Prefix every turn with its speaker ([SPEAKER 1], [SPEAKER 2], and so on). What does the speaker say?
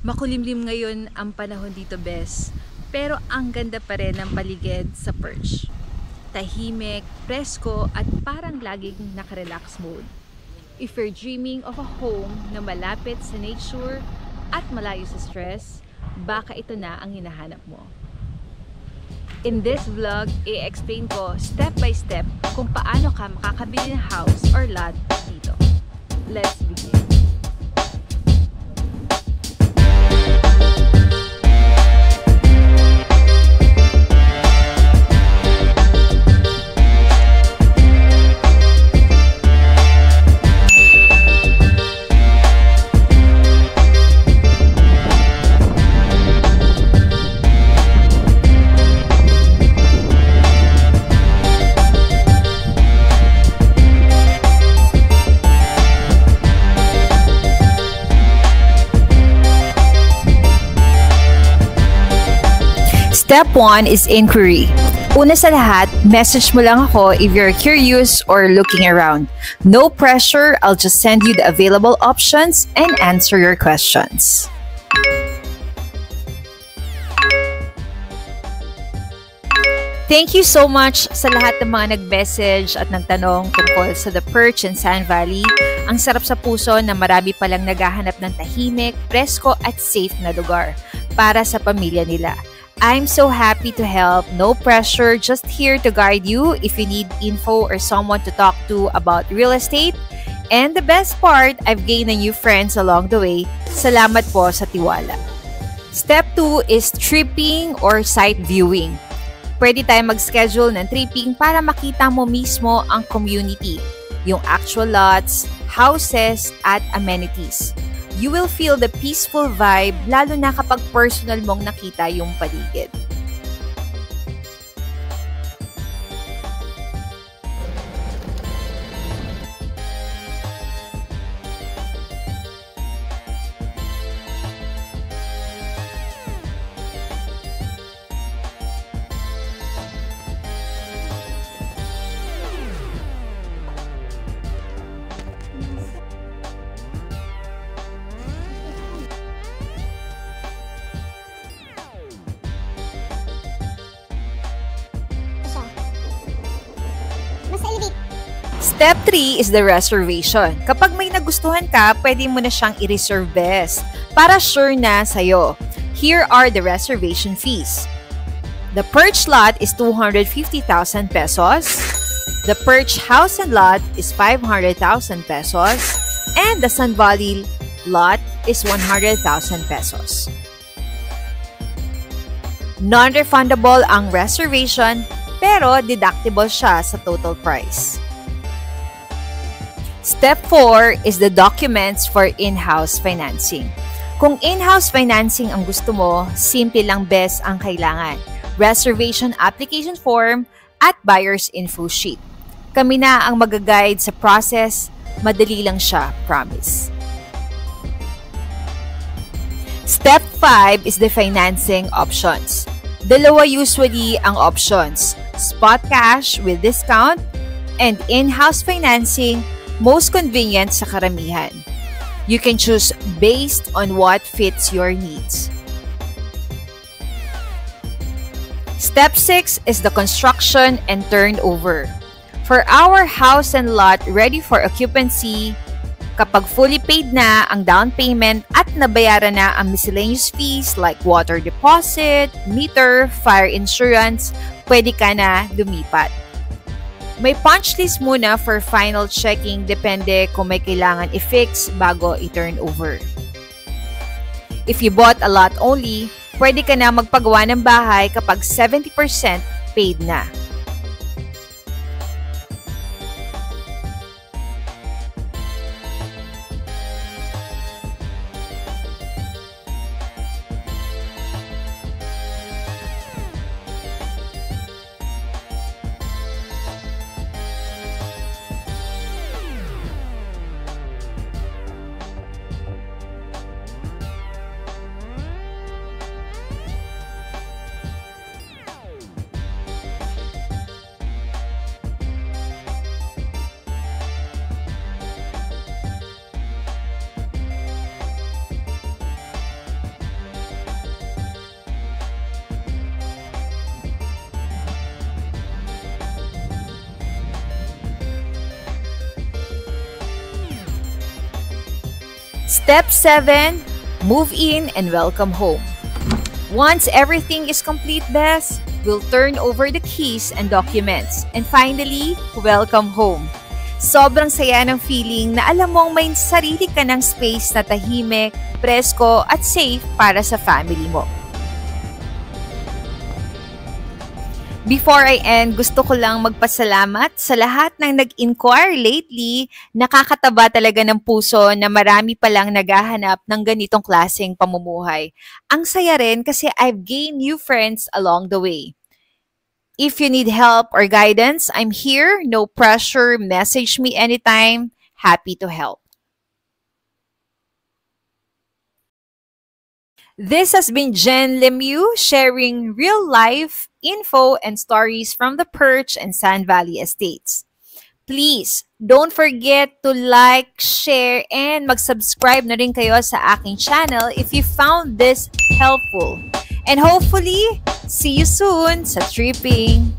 [SPEAKER 1] Makulimlim ngayon ang panahon dito, Bes. Pero ang ganda pa rin ng paligid sa Perch. Tahimik, presko at parang laging nakarelax mode. If you're dreaming of a home na malapit sa nature at malayo sa stress, baka ito na ang hinahanap mo. In this vlog, i-explain ko step by step kung paano ka makakabili ng house or lot dito. Let's begin!
[SPEAKER 2] Step 1 is inquiry. Una sa lahat, message mo lang ako if you're curious or looking around. No pressure, I'll just send you the available options and answer your questions. Thank you so much sa lahat ng mga nag-message at nagtanong tungkol sa The Perch in Sand Valley. Ang sarap sa puso na marami palang naghahanap ng tahimik, presko at safe na lugar para sa pamilya nila. I'm so happy to help. No pressure, just here to guide you if you need info or someone to talk to about real estate. And the best part, I've gained a new friends along the way. Salamat po sa tiwala. Step 2 is tripping or site viewing. Pwede tayo mag-schedule ng tripping para makita mo mismo ang community, yung actual lots, houses, at amenities. You will feel the peaceful vibe lalo na kapag personal mong nakita yung paligid. Step 3 is the reservation. Kapag may nagustuhan ka, pwede mo na siyang i-reserve best para sure na sa'yo. Here are the reservation fees. The Perch lot is 250,000 pesos. The Perch house and lot is 500,000 pesos. And the Sand Valley lot is 100,000 pesos. Non-refundable ang reservation, pero deductible siya sa total price. Step 4 is the documents for in-house financing. Kung in-house financing ang gusto mo, simple lang best ang kailangan. Reservation application form at buyer's info sheet. Kami na ang mag-guide sa process, madali lang siya, promise. Step 5 is the financing options. Dalawa usually ang options, spot cash with discount and in-house financing, most convenient sa karamihan. You can choose based on what fits your needs. Step 6 is the construction and turnover. For our house and lot ready for occupancy, kapag fully paid na ang down payment at nabayaran na ang miscellaneous fees like water deposit, meter, fire insurance, pwede ka na lumipat. May punch list muna for final checking depende kung may kailangan i-fix bago i-turn over. If you bought a lot only, pwede ka na magpagawa ng bahay kapag 70% paid na. Step 7. Move in and welcome home. Once everything is complete, Bes, we'll turn over the keys and documents. And finally, welcome home. Sobrang saya ng feeling na alam mong may sarili ka ng space na tahimik, presko at safe para sa family mo. Before I end, gusto ko lang magpasalamat sa lahat ng nag-inquire lately. Nakakataba talaga ng puso na marami palang naghahanap ng ganitong klaseng pamumuhay. Ang saya rin kasi I've gained new friends along the way. If you need help or guidance, I'm here. No pressure. Message me anytime. Happy to help. This has been Jen Lemieux sharing real-life info and stories from the Perch and Sand Valley Estates. Please, don't forget to like, share, and mag-subscribe na rin kayo sa aking channel if you found this helpful. And hopefully, see you soon sa tripping!